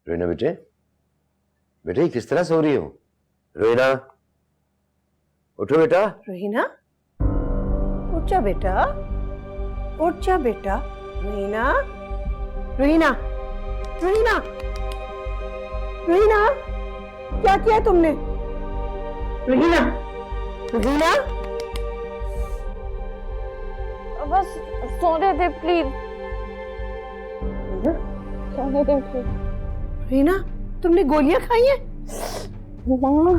रोहिना बेटे, बेटे किस तरह सो रही हो? रोहिना, उठो बेटा। रोहिना, उठ जा बेटा, उठ जा बेटा। रोहिना, रोहिना, रोहिना, रोहिना, क्या किया तुमने? रोहिना, रोहिना, बस सोने दे प्लीज, सोने दे प्लीज। रोहिना, तुमने गोलियां खाई हैं?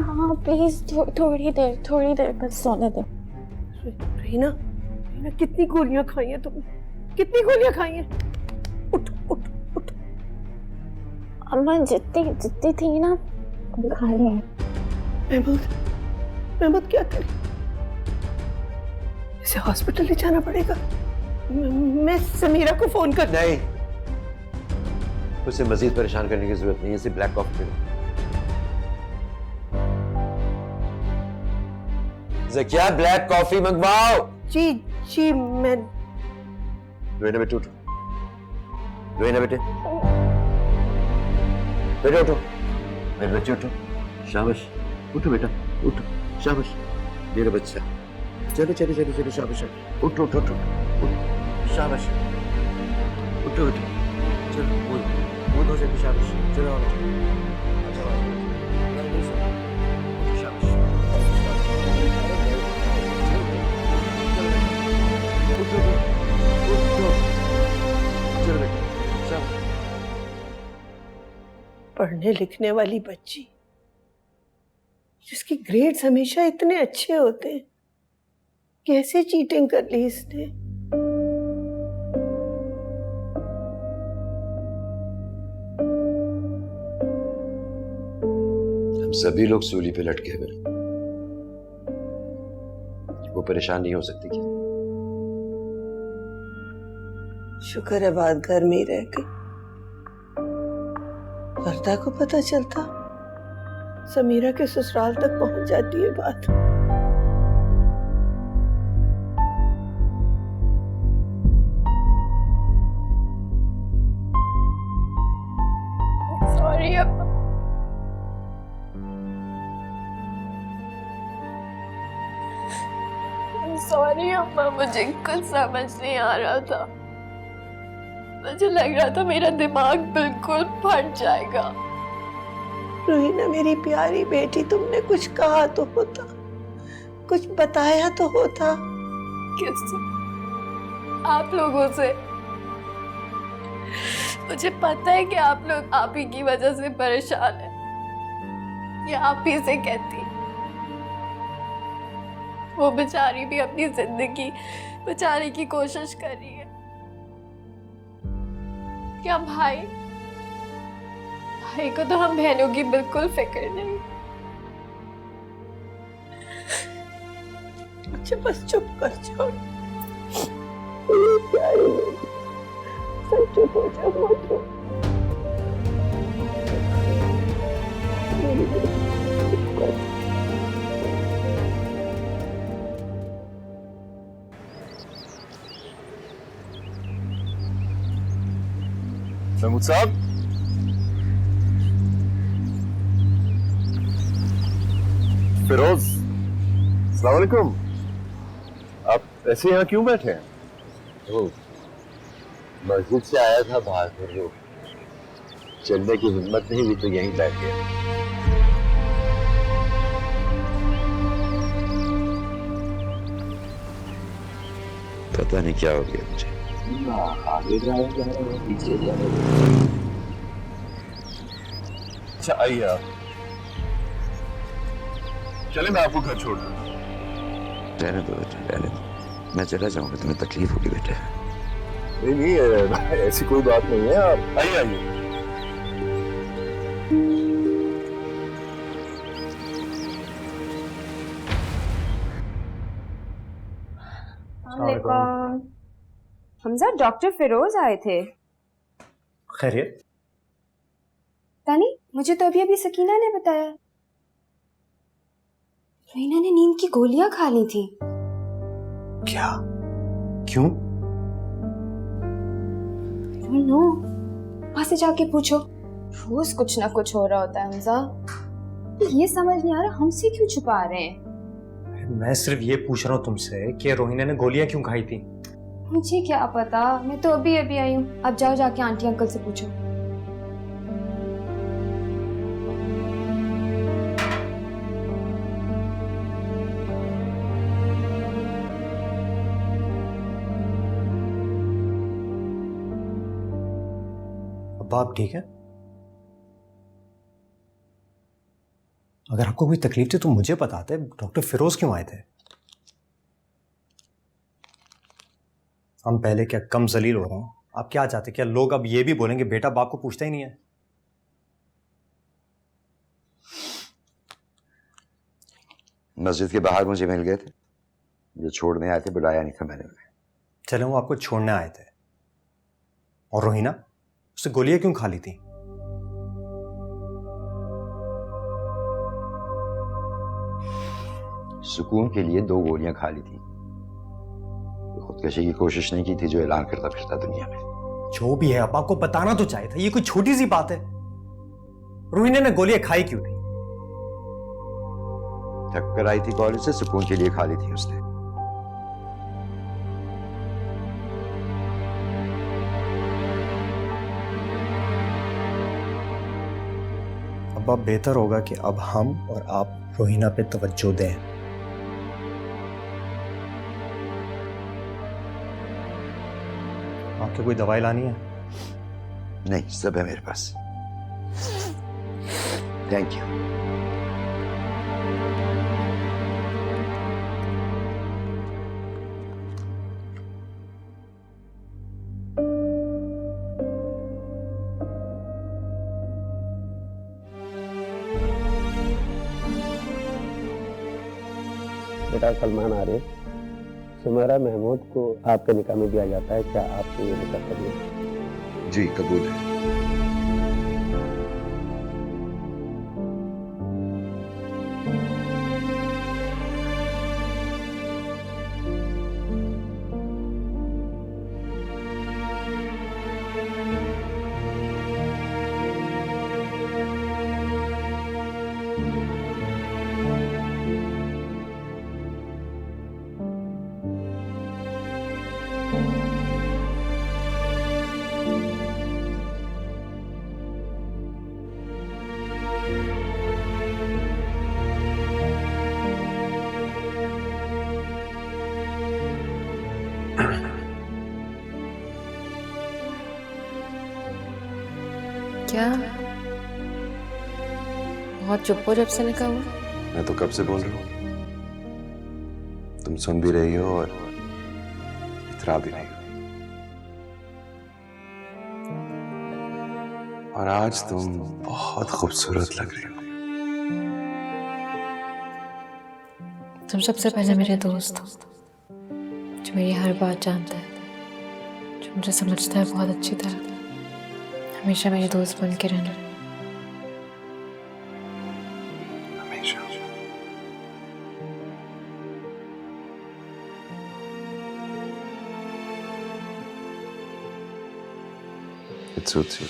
हाँ प्लीज, थोड़ी देर बस सोने दे। रोहिना, रोहिना, कितनी गोलियां खाई हैं तुमने? कितनी गोलियां खाई हैं? उठ उठ उठ। अम्मा जितनी थी ना खा ली है। महमूद क्या करे? इसे हॉस्पिटल ले जाना पड़ेगा। मैं समीरा को फोन कर। नहीं, उसे मजीद परेशान करने की जरूरत नहीं है। इसे ब्लैक कॉफी पी लो। ज़किया, ब्लैक कॉफी मंगवाओ। जी जी, मैं। रोहिना बेटे उठो, रोहिना बेटे, बेटे उठो, मेरे बच्चे उठो। शाबाश, उठो बेटा, उठो, शाबाश मेरा बच्चा। चलो चलो चलो चलो, शाबाश, उठो उठो उठो, शाबाश, उठो उठो, चलो मुंह धो जल्दी, शाबाश, चलो आओ, अच्छा शाबाश, उठो उठो, चलो बेटा, शाबाश। पढ़ने लिखने वाली बच्ची जिसके ग्रेड्स हमेशा इतने अच्छे होते हैं, कैसे चीटिंग कर ली इसने? हम सभी लोग सूली पे लटके हुए, वो परेशान नहीं हो सकती क्या? शुक्र है बात घर में ही रह गई। वर्दा को पता चलता, समीरा के ससुराल तक पहुंच जाती है बात। सॉरी अम्मा, सॉरी अम्मा, मुझे कुछ समझ नहीं आ रहा था। मुझे लग रहा था मेरा दिमाग बिल्कुल फट जाएगा। रोहिना मेरी प्यारी बेटी, तुमने कुछ कहा तो होता, कुछ बताया तो होता। किससे? आप लोगों से। मुझे पता है कि आप लोग आप ही की वजह से परेशान हैं। ये आप ही से कहती। वो बेचारी भी अपनी जिंदगी बचाने की कोशिश कर रही है। क्या भाई को तो हम बहनों की बिल्कुल फिक्र नहीं। अच्छा बस चुप कर जाओ, मेरी प्यारी बेटी, सब चुप हो जाओ, मत रो। मेरी बेटी, चुप कर। महमूद साहब, फिरोज, अस्सलाम वालेकुम। आप ऐसे यहाँ क्यों बैठे हैं? ओ, मस्जिद से आया था बाहर फिर वो चलने की हिम्मत नहीं हुई तो यहीं बैठ गया। पता नहीं क्या हो गया मुझे। आगे जाएगा पीछे जाएगा। अच्छा आइए आप, चले मैं आपको घर छोड़ दूं। रहने दो बेटा, रहने दो, मैं चला जाऊंगा, तुम्हें तकलीफ होगी बेटा। नहीं नहीं, ऐसी कोई बात नहीं है, आप आइए आइए। हमजा, डॉक्टर फिरोज आए थे। खैरियत? तानी, मुझे तो अभी सकीना ने बताया रोहिना ने नींद की गोलियां खा ली थी। क्या? क्यों? नो, वहां से जाके पूछो। रोज कुछ ना कुछ हो रहा होता है हमजा। ये समझ नहीं आ रहा हमसे क्यों छुपा रहे हैं। मैं सिर्फ ये पूछ रहा हूँ तुमसे कि रोहिणी ने गोलियां क्यों खाई थी। मुझे क्या पता, मैं तो अभी अभी आई हूँ। अब जाओ जाके आंटी अंकल से पूछो। अब आप ठीक है? अगर आपको कोई तकलीफ थी तो मुझे बताते। डॉक्टर फिरोज क्यों आए थे? हम पहले क्या कम जलील हो रहे हैं? आप क्या चाहते? क्या लोग अब ये भी बोलेंगे बेटा बाप को पूछता ही नहीं है? मस्जिद के बाहर मुझे मिल गए थे, जो छोड़ने आए थे, बुलाया नहीं था मैंने उन्हें। चले वो आपको छोड़ने आए थे। और रोहिना, उससे गोलियां क्यों खा ली थी? सुकून के लिए 2 गोलियां खा ली थी। खुदकशी की कोशिश नहीं की थी जो ऐलान करता फिरता दुनिया में। जो भी है, अब आपको बताना तो चाहिए था। ये कोई छोटी सी बात है? रोहिणी ने गोलियां खाई क्यों थी? थक कर आई थी कॉलेज से, सुकून के लिए खा ली थी उसने। अब बेहतर होगा कि अब हम और आप रोहिना पे तवज्जो दें। आपको कोई दवाई लानी है? नहीं, सब है मेरे पास। Thank you. बेटा सलमान आ रहे, सुमेरा महमूद को आपके निकाह में दिया जाता है, क्या आपको ये निकाह करिए? जी कबूल है। क्या बहुत चुप हो जब से निकाह हुआ? मैं तो कब से बोल रहा हूँ, तुम सुन भी रही हो और इतरा भी रही हो। और आज तुम बहुत खूबसूरत लग रही हो। तुम सबसे पहले मेरे दोस्त हो, जो मेरी हर बात जानता है, जो मुझे समझता है बहुत अच्छी तरह। हमेशा मेरे दोस्त बन के रहना। हमेशा। It suits you.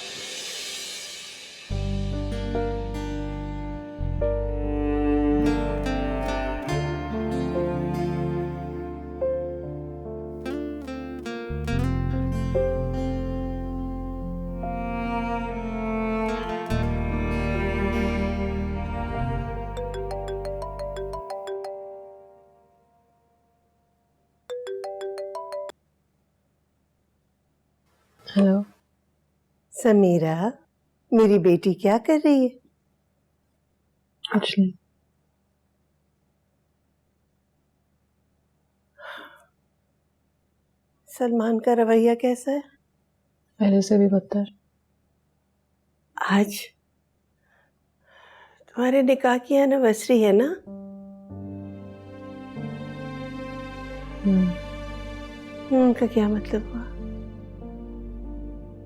Hello Samira, मेरी बेटी क्या कर रही है? कुछ नहीं। सलमान का रवैया कैसा है? पहले से भी बदतर। आज तुम्हारे निकाह की एनिवर्सरी है ना? का क्या मतलब हुआ?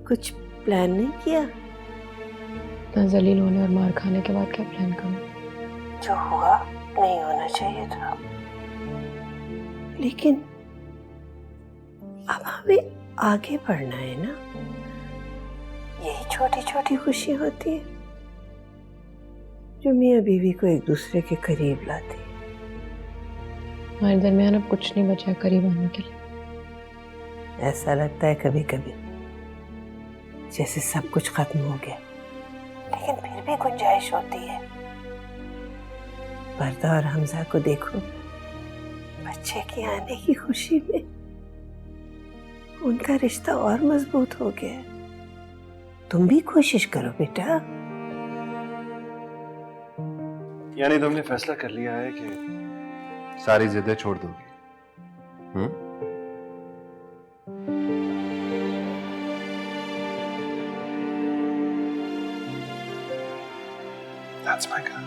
कुछ प्लान नहीं किया? इतना जलील होने और मार खाने के बाद क्या प्लान करूं? जो हुआ नहीं होना चाहिए था, लेकिन अब हमें आगे बढ़ना है ना। यही छोटी छोटी खुशी होती है जो मियाँ बीवी को एक दूसरे के करीब लाती है। हमारे दरमियान अब कुछ नहीं बचा करीब आने के लिए। ऐसा लगता है कभी कभी जैसे सब कुछ खत्म हो गया, लेकिन फिर भी गुंजाइश होती है। वर्दा और हमजा को देखो, बच्चे के आने की खुशी में उनका रिश्ता और मजबूत हो गया है। तुम भी कोशिश करो बेटा। यानी तुमने फैसला कर लिया है कि सारी जिद्दें छोड़ दोगी? That's my girl.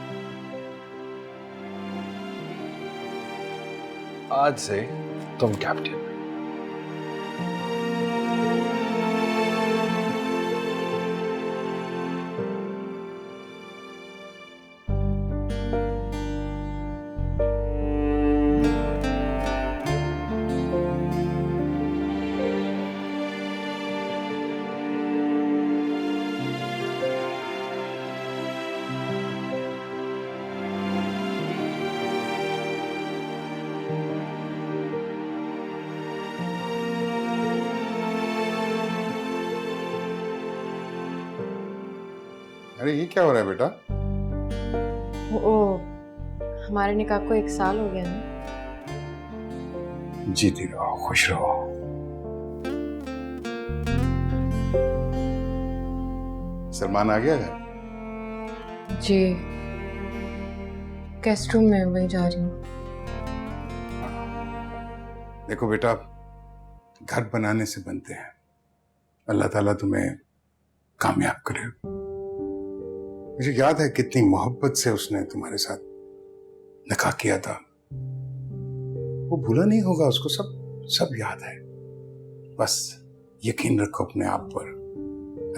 आज से तुम कैप्टन। अरे ये क्या हो रहा है बेटा? ओ, हमारे निकाह को 1 साल हो गया ना। जीती रहो, खुश रहो। सलमान आ गया घर? जी, गेस्ट रूम में वही जा रही हूँ। देखो बेटा, घर बनाने से बनते हैं। अल्लाह ताला तुम्हें कामयाब करे। मुझे याद है कितनी मोहब्बत से उसने तुम्हारे साथ निकाह किया था। वो भूला नहीं होगा, उसको सब याद है। बस यकीन रखो अपने आप पर।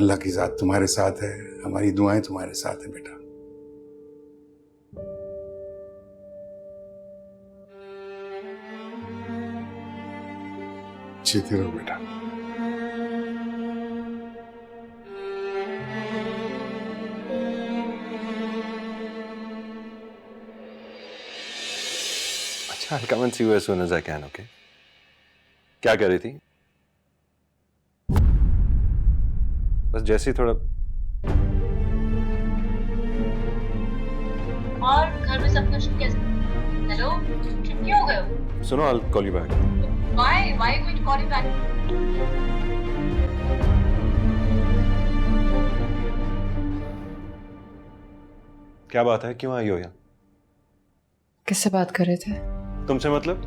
अल्लाह की जात तुम्हारे साथ है, हमारी दुआएं तुम्हारे साथ हैं बेटा। जीते रहो बेटा। I'll come and see you as soon as I can, okay? क्या कह रही थी? बस जैसे ही थोड़ा। और घर में सब कुछ कैसे? हेलो, चुप क्यों हो गए हो? सुनो, I'll call you back. Why are you going to call you back? क्या बात है? क्यों आई हो यहाँ? किससे बात कर रहे थे? तुमसे मतलब?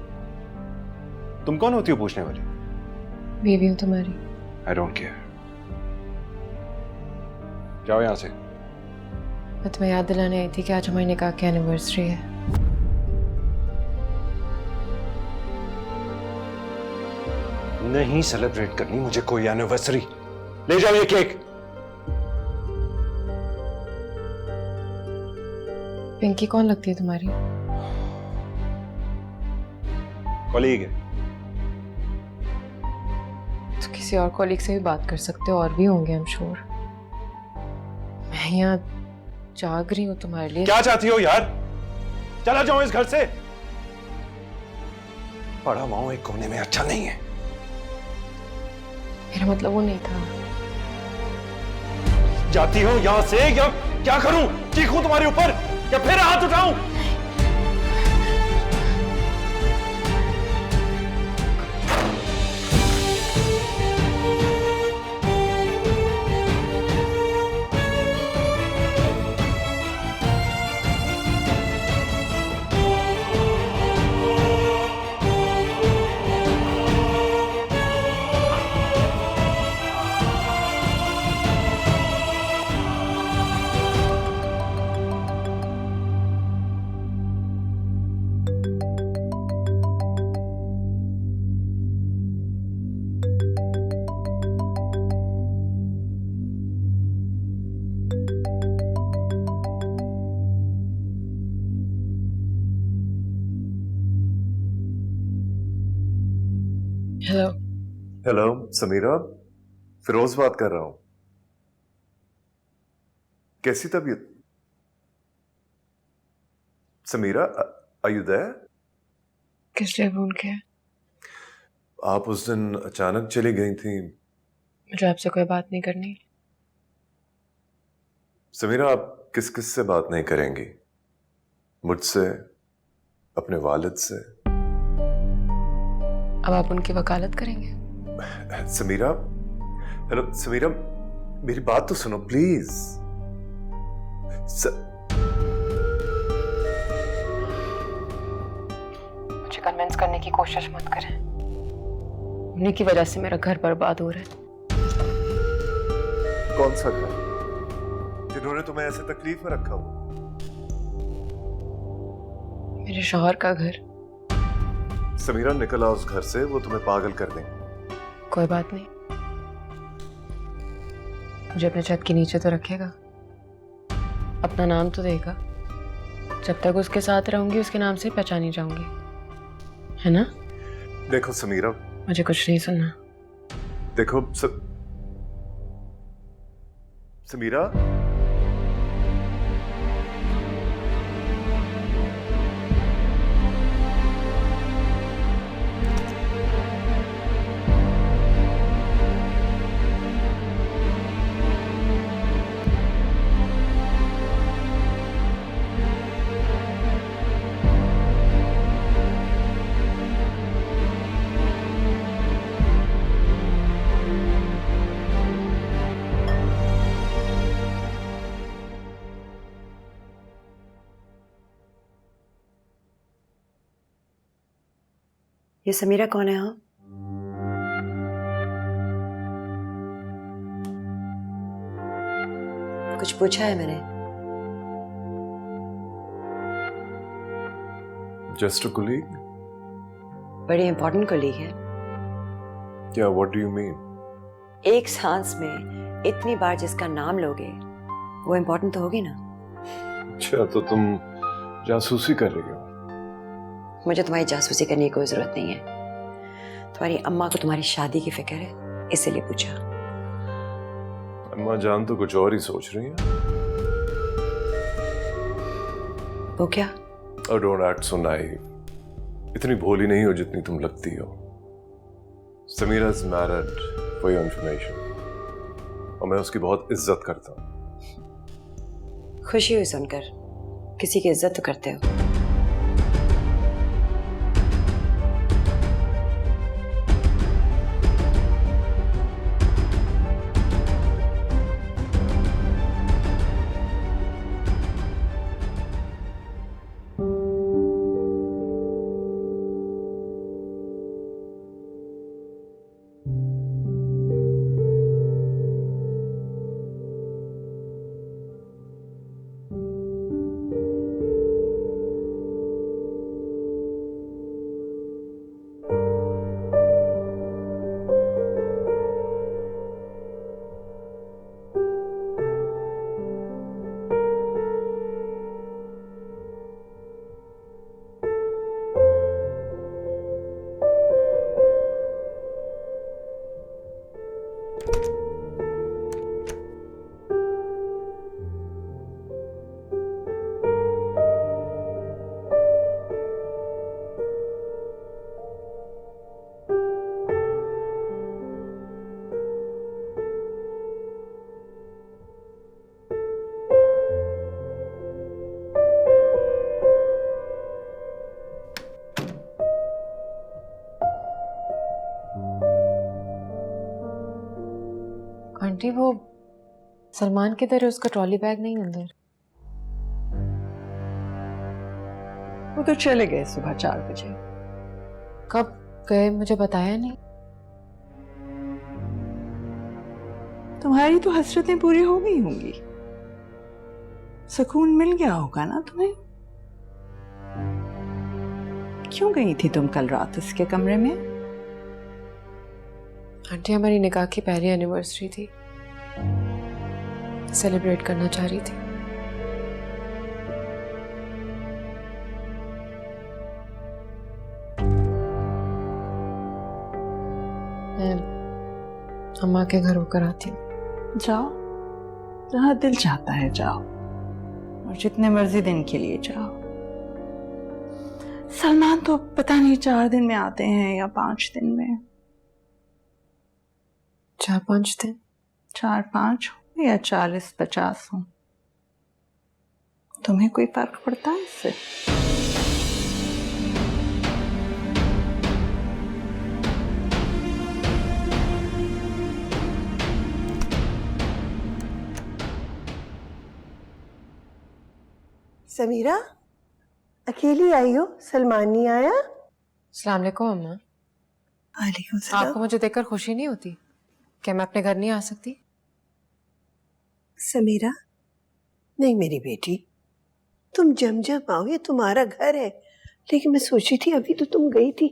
तुम कौन होती हो पूछने वाली? बीवी हूँ तुम्हारी। I don't care. जाओ यहाँ से। मैं तुम्हें याद दिलाने आई थी कि आज हमारे निकाह की एनिवर्सरी है। नहीं सेलिब्रेट करनी मुझे कोई एनिवर्सरी। ले जाओ ये केक। पिंकी कौन लगती है तुम्हारी? कॉलीग है। तो किसी और कॉलीग से भी बात कर सकते हो, और भी होंगे आई एम श्योर। मैं यहाँ जाग रही हूँ तुम्हारे लिए। क्या चाहती हो यार? चला जाओ इस घर से। पड़ा हुआ हूं एक कोने में, अच्छा नहीं है। मेरा मतलब वो नहीं था। जाती हो यहां से या क्या करूं? चीखूं तुम्हारे ऊपर या फिर हाथ उठाऊं? हेलो। हेलो समीरा, फिरोज बात कर रहा हूं। कैसी तबीयत? Samira, are you there? किस लिए फोन किया? आप उस दिन अचानक चली गई थी। मुझे आपसे कोई बात नहीं करनी। समीरा, आप किस किस से बात नहीं करेंगी? मुझसे, अपने वालिद से। अब आप उनकी वकालत करेंगे? समीरा, हेलो समीरा, मेरी बात तो सुनो प्लीज। मुझे कन्विंस करने की कोशिश मत करें। उन्हीं की वजह से मेरा घर बर्बाद हो रहा है। कौन सा घर जिन्होंने तुम्हें ऐसे तकलीफ में रखा हो? मेरे शौहर का घर। समीरा, निकल आओ उस घर से, वो तुम्हें पागल कर देंगे। कोई बात नहीं, मुझे अपने छत के नीचे तो रखेगा, अपना नाम तो देगा। जब तक उसके साथ रहूंगी उसके नाम से पहचानी जाऊंगी, है ना? देखो समीरा, मुझे कुछ नहीं सुनना। देखो समीरा, ये समीरा कौन है? हाँ, कुछ पूछा है मैंने? Just a colleague. बड़ी इंपॉर्टेंट कलीग है। क्या, व्हाट डू यू मीन? एक सांस में इतनी बार जिसका नाम लोगे वो इंपॉर्टेंट तो होगी ना। अच्छा, तो तुम जासूसी कर रही हो? मुझे तुम्हारी जासूसी करने की कोई जरूरत नहीं है। तुम्हारी अम्मा को तुम्हारी शादी की फिक्र है, इसीलिए पूछा। अम्मा जान तो कुछ और ही सोच रही है। वो क्या? और डोंट एक्ट सो नाइव। इतनी भोली नहीं हो जितनी तुम लगती हो। Samira is married, for your information, और मैं उसकी बहुत इज्जत करता हूँ। खुशी हुई सुनकर। किसी की इज्जत तो करते हो। आंटी, वो सलमान किधर है? उसका ट्रॉली बैग नहीं अंदर। वो तो चले गए सुबह 4 बजे। कब गए? मुझे बताया नहीं। तुम्हारी तो हसरतें पूरी हो गई होंगी, सुकून मिल गया होगा ना तुम्हें। क्यों गई थी तुम कल रात उसके कमरे में? आंटी, हमारी निकाह की पहली एनिवर्सरी थी, सेलिब्रेट करना चाह रही थी। मैं अम्मा के घर होकर आती हूँ। जाओ, जहाँ दिल चाहता है जाओ, और जितने मर्जी दिन के लिए जाओ। सलमान तो पता नहीं 4 दिन में आते हैं या 5 दिन में। 4-5 दिन? 4-5 हो या 40-50 हो, तुम्हें कोई फर्क पड़ता है इससे? समीरा, अकेली आई हो? सलमान नहीं आया? अस्सलाम वालेकुम अम्मा। वालेकुम सलाम। आपको मुझे देखकर खुशी नहीं होती? क्या मैं अपने घर नहीं आ सकती? समीरा, नहीं मेरी बेटी, तुम जम आओ, ये तुम्हारा घर है। लेकिन मैं सोची थी अभी तो तुम गई थी।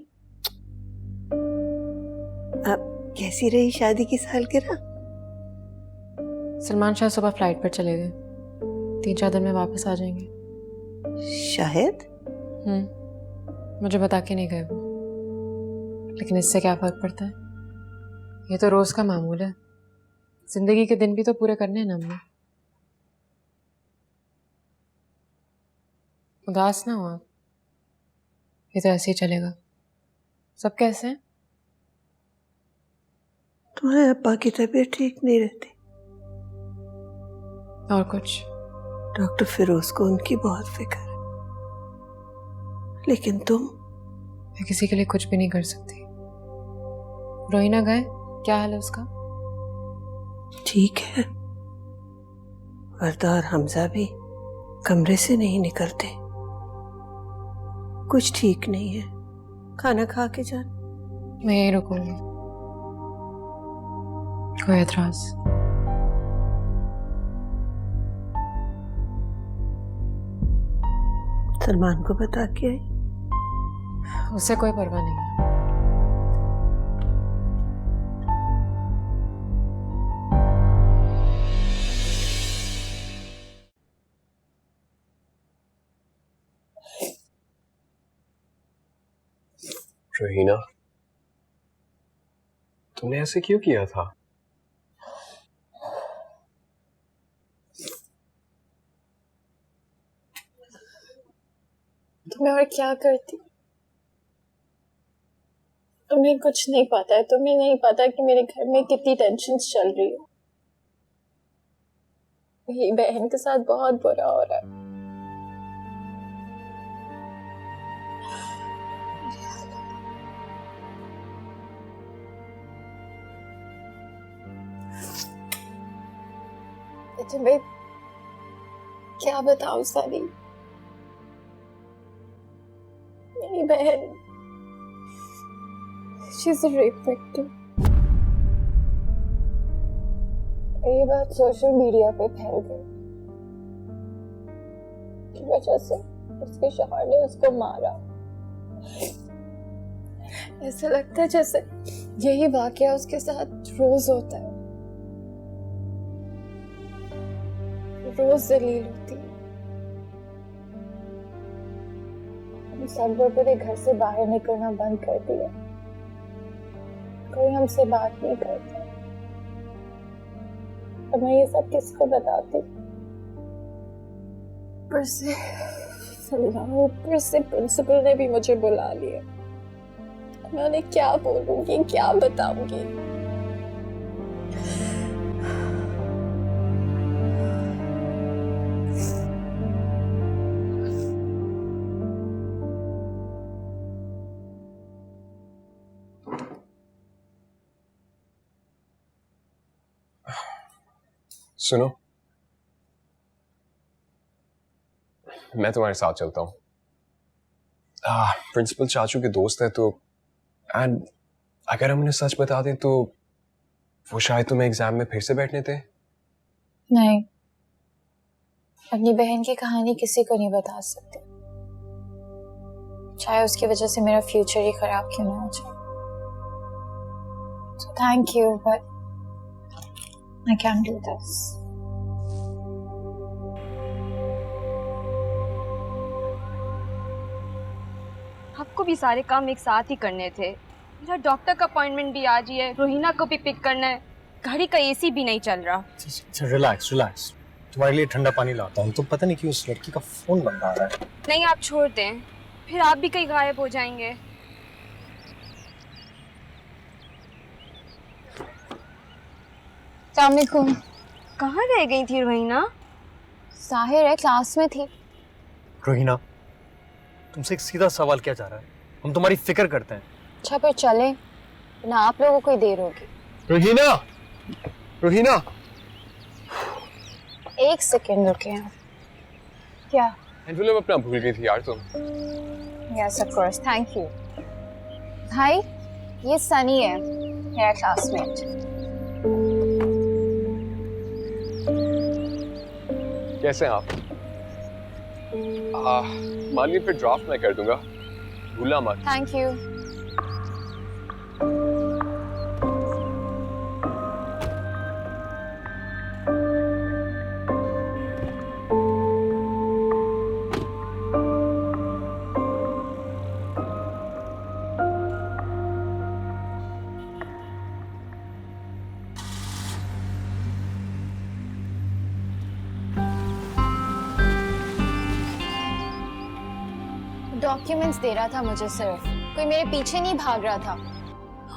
अब कैसी रही शादी की सालगिरह? सलमान शाह सुबह फ्लाइट पर चले गए, 3-4 दिन में वापस आ जाएंगे। शायद। मुझे बता के नहीं गए वो, लेकिन इससे क्या फर्क पड़ता है? ये तो रोज का मामूल है। जिंदगी के दिन भी तो पूरे करने हैं ना हमने। उदास ना हो आप, ये तो ऐसे ही चलेगा। सब कैसे हैं? तुम्हारे अब्बा की तबीयत ठीक नहीं रहती। और कुछ? डॉक्टर फिरोज को उनकी बहुत फिक्र है। लेकिन तुम? मैं किसी के लिए कुछ भी नहीं कर सकती। रोहिना गए, क्या हाल है उसका? ठीक है। वर्दा और हमजा भी कमरे से नहीं निकलते। कुछ ठीक नहीं है। खाना खा के जाना। मैं यहीं रुकूंगी। कोई एतराज? सलमान को बता के आई? उससे कोई परवाह नहीं है। रोहिना, तुमने ऐसे क्यों किया था? तुम्हें और क्या करती? तुम्हें कुछ नहीं पता है। तुम्हें नहीं पता कि मेरे घर में कितनी टेंशन चल रही है। मेरी बहन के साथ बहुत बुरा हो रहा है। तुम्हें क्या बताऊं सारी? मेरी बहन she's a rape victim। ये बात सोशल मीडिया पे फैल गई की वजह से उसके शौहर ने उसको मारा। ऐसा लगता है जैसे यही वाकया उसके साथ रोज होता है। रोज जलील होती है। हम सब लोगों ने घर से बाहर निकलना बंद कर दिया। कोई हमसे बात नहीं करता। अब मैं ये सब किसको बताती? ऊपर से प्रिंसिपल ने भी मुझे बुला लिया। मैं उन्हें क्या बोलूंगी, क्या बताऊंगी? सुनो, मैं तुम्हारे साथ चलता हूँ। प्रिंसिपल चाचू के दोस्त है तो, एंड अगर हम उन्हें सच बता दें तो वो शायद तुम्हें एग्जाम में फिर से बैठने दें। नहीं, अपनी बहन की कहानी किसी को नहीं बता सकते, चाहे उसकी वजह से मेरा फ्यूचर ही खराब क्यों ना हो जाए। So thank you, but I can't do this. आपको भी सारे काम एक साथ ही करने थे। मेरा डॉक्टर का अपॉइंटमेंट भी आज ही है, रोहिना को भी पिक करना है। गाड़ी का एसी भी नहीं चल रहा। अच्छा रिलैक्स रिलैक्स, तुम्हारे लिए ठंडा पानी लाता हूँ। तो पता नहीं क्यों उस लड़की का फोन बंद आ रहा है। नहीं आप छोड़ दें, फिर आप भी कहीं गायब हो जाएंगे। अस्सलामुअलैकुम। कहाँ रह गई थी रोहिना? साहिर है, क्लास में थी। रोहिना, तुमसे एक सीधा सवाल किया जा रहा है, हम तुम्हारी फिक्र करते हैं। अच्छा फिर चले, ना आप लोगों को देर होगी। रोहिना, रोहिना, एक सेकेंड रुके हैं। क्या? एनवेलप अपना भूल गई थी यार तुम। Yes of course, thank you. भाई ये सनी है, मेरा क्लासमेट। कैसे हैं आप? मान ली फिर ड्राफ्ट मैं कर दूंगा, भूलना मत। Thank you. डॉक्यूमेंट्स दे रहा था मुझे, सिर्फ कोई मेरे पीछे नहीं भाग रहा था।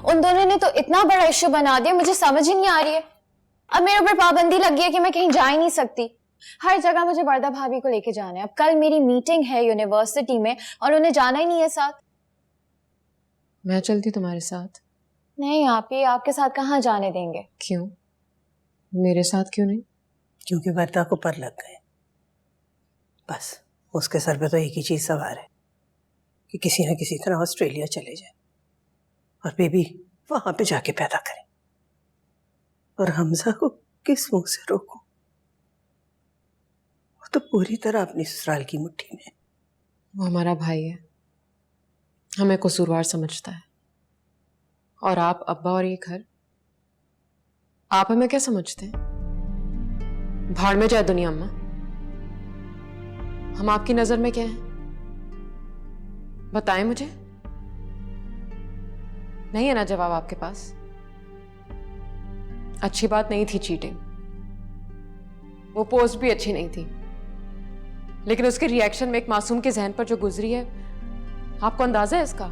उन दोनों ने तो इतना बड़ा इश्यू बना दिया, मुझे समझ ही नहीं आ रही है। अब मेरे ऊपर पाबंदी लग गई है कि मैं कहीं जा ही नहीं सकती। हर जगह मुझे वर्दा भाभी को लेके जाना है। अब कल मेरी मीटिंग है यूनिवर्सिटी में और उन्हें जाना ही नहीं है साथ। मैं चलती तुम्हारे साथ। नहीं आप ही, आपके साथ कहाँ जाने देंगे? क्यों? मेरे साथ क्यों नहीं? क्योंकि वर्दा को पर लग गए। बस उसके सर पे तो एक ही चीज सवार है कि किसी न किसी तरह ऑस्ट्रेलिया चले जाए और बेबी वहां पे जाके पैदा करें। और हमजा को किस मुंह से रोकूं? वो तो पूरी तरह अपनी ससुराल की मुट्ठी में। वो हमारा भाई है, हमें कसूरवार समझता है। और आप अब्बा और ये घर, आप हमें क्या समझते हैं? भाड़ में जाए दुनिया अम्मा। हम आपकी नजर में क्या हैं? बताएं मुझे। नहीं है ना जवाब आपके पास? अच्छी बात नहीं थी चीटिंग, वो पोस्ट भी अच्छी नहीं थी, लेकिन उसके रिएक्शन में एक मासूम के जहन पर जो गुजरी है, आपको अंदाजा है इसका?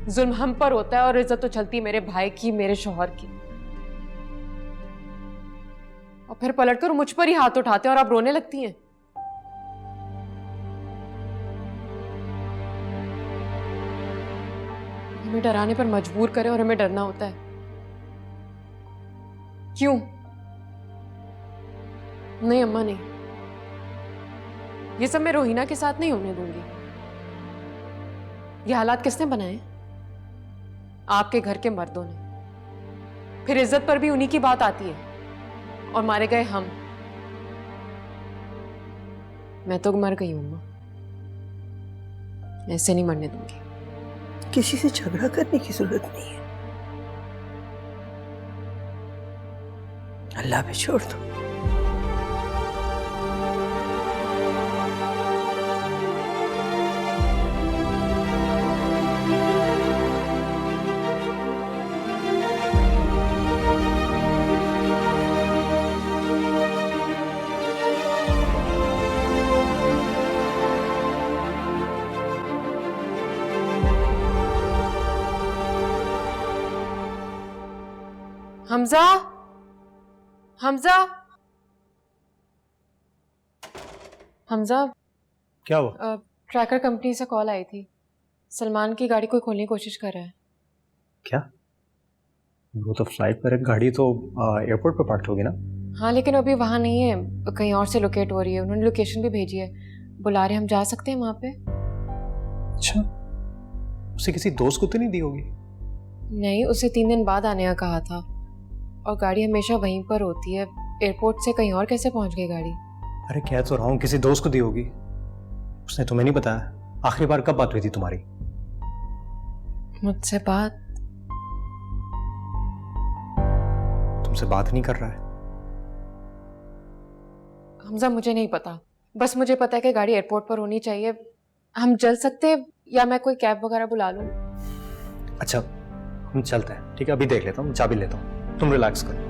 जुल्म हम पर होता है और इज्जत तो चलती मेरे भाई की, मेरे शौहर की, और फिर पलटकर मुझ पर ही हाथ उठाते हैं और आप रोने लगती हैं। हमें डराने पर मजबूर करे और हमें डरना होता है। क्यों? नहीं अम्मा नहीं, ये सब मैं रोहिना के साथ नहीं होने दूंगी। ये हालात किसने बनाए? आपके घर के मर्दों ने। फिर इज्जत पर भी उन्हीं की बात आती है और मारे गए हम। मैं तो मर गई हूं अम्मा, ऐसे नहीं मरने दूंगी। किसी से झगड़ा करने की जरूरत नहीं है, अल्लाह पे छोड़ दो। हमजा, हमजा, हमजा। क्या हुआ? ट्रैकर कंपनी से कॉल आई थी, सलमान की गाड़ी कोई खोलने की कोशिश कर रहा है। क्या? वो तो फ्लाइट पर है, गाड़ी तो एयरपोर्ट पर पार्क होगी ना? हाँ लेकिन अभी वहां नहीं है, कहीं और से लोकेट हो रही है। उन्होंने लोकेशन भी भेजी है, बुला रहे, हम जा सकते हैं वहां पे? अच्छा, उसे किसी दोस्त को तो नहीं दी होगी? नहीं, उसे 3 दिन बाद आने का कहा था, और गाड़ी हमेशा वहीं पर होती है। एयरपोर्ट से कहीं और कैसे पहुंच गई गाड़ी? अरे कह तो रहा हूँ किसी दोस्त को दी होगी, उसने तुम्हें नहीं बताया। आखिरी बार कब बात हुई थी तुम्हारी? मुझसे बात? तुमसे बात नहीं कर रहा है? हमजा मुझे नहीं पता, बस मुझे पता है कि गाड़ी एयरपोर्ट पर होनी चाहिए। हम चल सकते हैं या मैं कोई कैब वगैरह बुला लूं? अच्छा हम चलते हैं, ठीक है? अभी देख लेता हूँ, चाबी लेता हूँ, तुम रिलैक्स करो।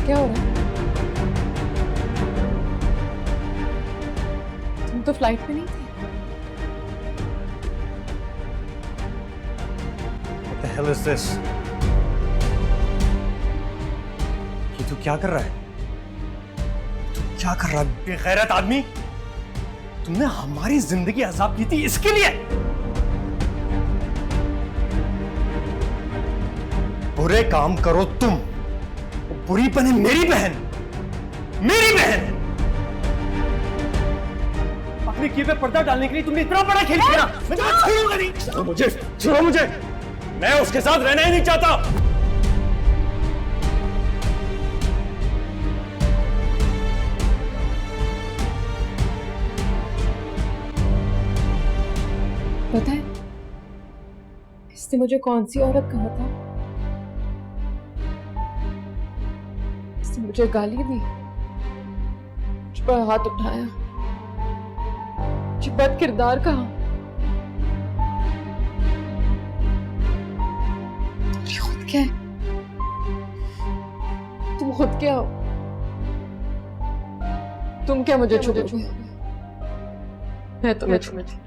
क्या हो रहा है? तुम तो फ्लाइट में नहीं थे। What the hell is this? ये तू क्या कर रहा है? तू क्या कर रहा है बेगैरत आदमी? तुमने हमारी जिंदगी अजाब की थी इसके लिए? बुरे काम करो तुम, बुरी बने मेरी बहन, मेरी बहन। अपने किए पे पर्दा डालने के लिए तुमने इतना बड़ा खेल खेला। मैं छोड़ूंगा नहीं। छोड़ो मुझे, छोड़ो मुझे। मैं उसके साथ रहना ही नहीं चाहता। पता है इसने मुझे कौन सी औरत कहा था? इसने मुझे गाली दी, मुझ पर हाथ उठाया, मुझे बद किरदार कहा। खुद क्या है? तुम खुद क्या हो? तुम क्या मुझे छोड़ोगे? मैं तुम्हें छोड़ूंगी,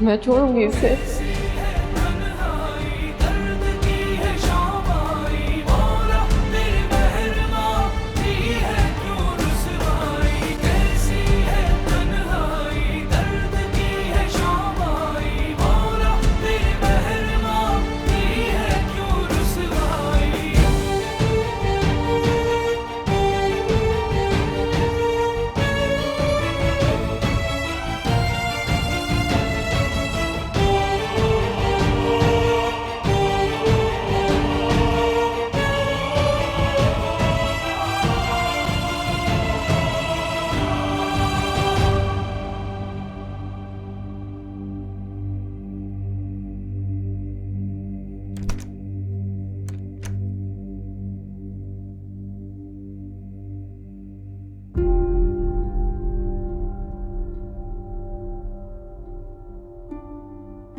मैं छोड़ूंगी इसे।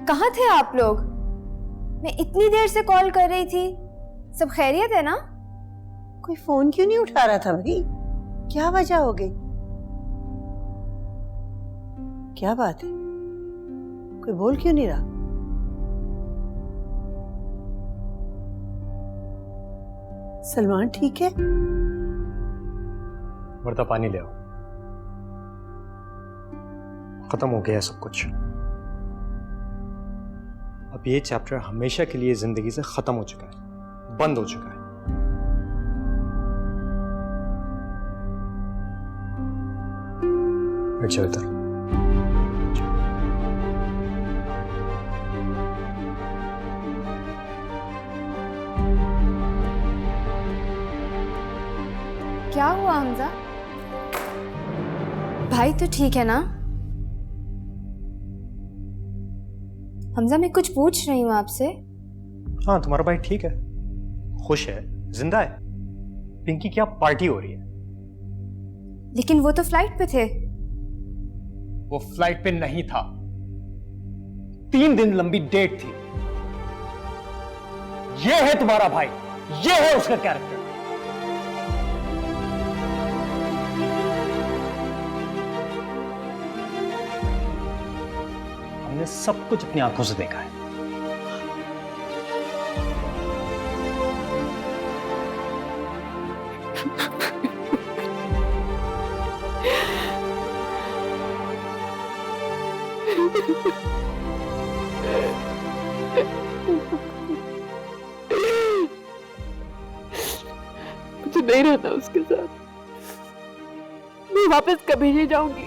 कहाँ थे आप लोग? मैं इतनी देर से कॉल कर रही थी। सब खैरियत है ना? कोई फोन क्यों नहीं उठा रहा था भाई? क्या वजह हो गई? क्या बात है? कोई बोल क्यों नहीं रहा? सलमान ठीक है? वर्दा पानी ले आओ। खत्म हो गया सब कुछ। अब ये चैप्टर हमेशा के लिए जिंदगी से खत्म हो चुका है, बंद हो चुका है। अच्छा इधर क्या हुआ हमजा? भाई तो ठीक है ना? हमजा मैं कुछ पूछ रही हूँ आपसे। हाँ तुम्हारा भाई ठीक है, खुश है, जिंदा है। पिंकी क्या पार्टी हो रही है? लेकिन वो तो फ्लाइट पे थे। वो फ्लाइट पे नहीं था। 3 दिन लंबी डेट थी। ये है तुम्हारा भाई, ये है उसका कैरेक्टर। हमने सब कुछ अपनी आंखों से देखा है। मुझे नहीं रहना उसके साथ। मैं वापस कभी नहीं जाऊंगी,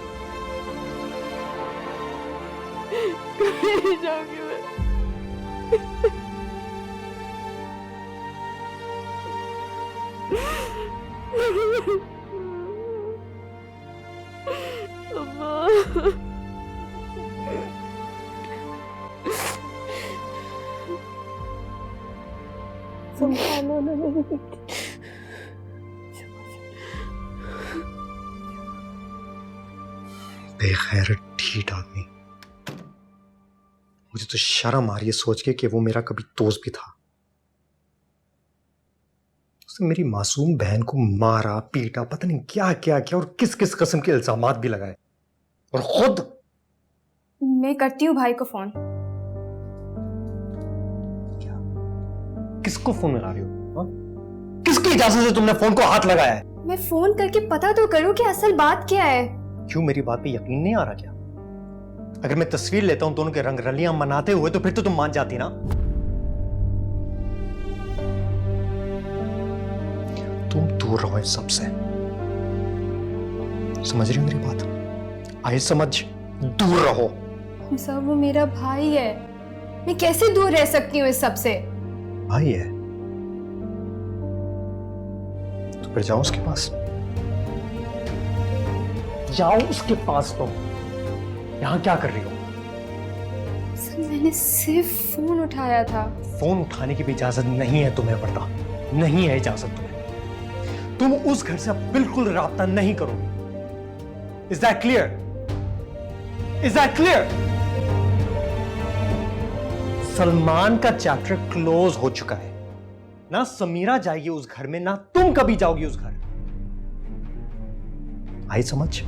कभी नहीं जाऊंगी मैं। अम्मा, संभालो ना मेरी बेटी। बेगैरत ढीठ आदमी। मुझे तो शर्म आ रही है सोच के कि वो मेरा कभी दोस्त भी था। उसने मेरी मासूम बहन को मारा, पीटा, पता नहीं क्या क्या किया और किस किस किस्म के इल्जामात भी लगाए। और खुद मैं करती हूँ भाई को फोन। किसको फोन लगा रही हो? हाँ? किसकी इजाजत से तुमने फोन को हाथ लगाया है? मैं फोन करके पता तो करूँ कि असल बात क्या है। क्यों मेरी बात पे यकीन नहीं आ रहा क्या? अगर मैं तस्वीर लेता हूं दोनों के रंग रलियां मनाते हुए तो फिर तो तुम मान जाती ना। तुम दूर रहो इस सबसे। समझ रही हो मेरी बात? आए समझ, दूर रहो। सर वो मेरा भाई है, मैं कैसे दूर रह सकती हूँ इस सब से? भाई है तो फिर जाओ उसके पास, जाओ उसके पास। तुम यहां क्या कर रही हो? सर मैंने सिर्फ फोन उठाया था। फोन उठाने की भी इजाजत नहीं है तुम्हें, वरदा नहीं है इजाजत तुम्हें। तुम उस घर से अब बिल्कुल राब्ता नहीं करोगे। Is that clear? Is that clear? Salman का चैप्टर क्लोज हो चुका है। ना समीरा जाएगी उस घर में, ना तुम कभी जाओगी उस घर। आई समझ?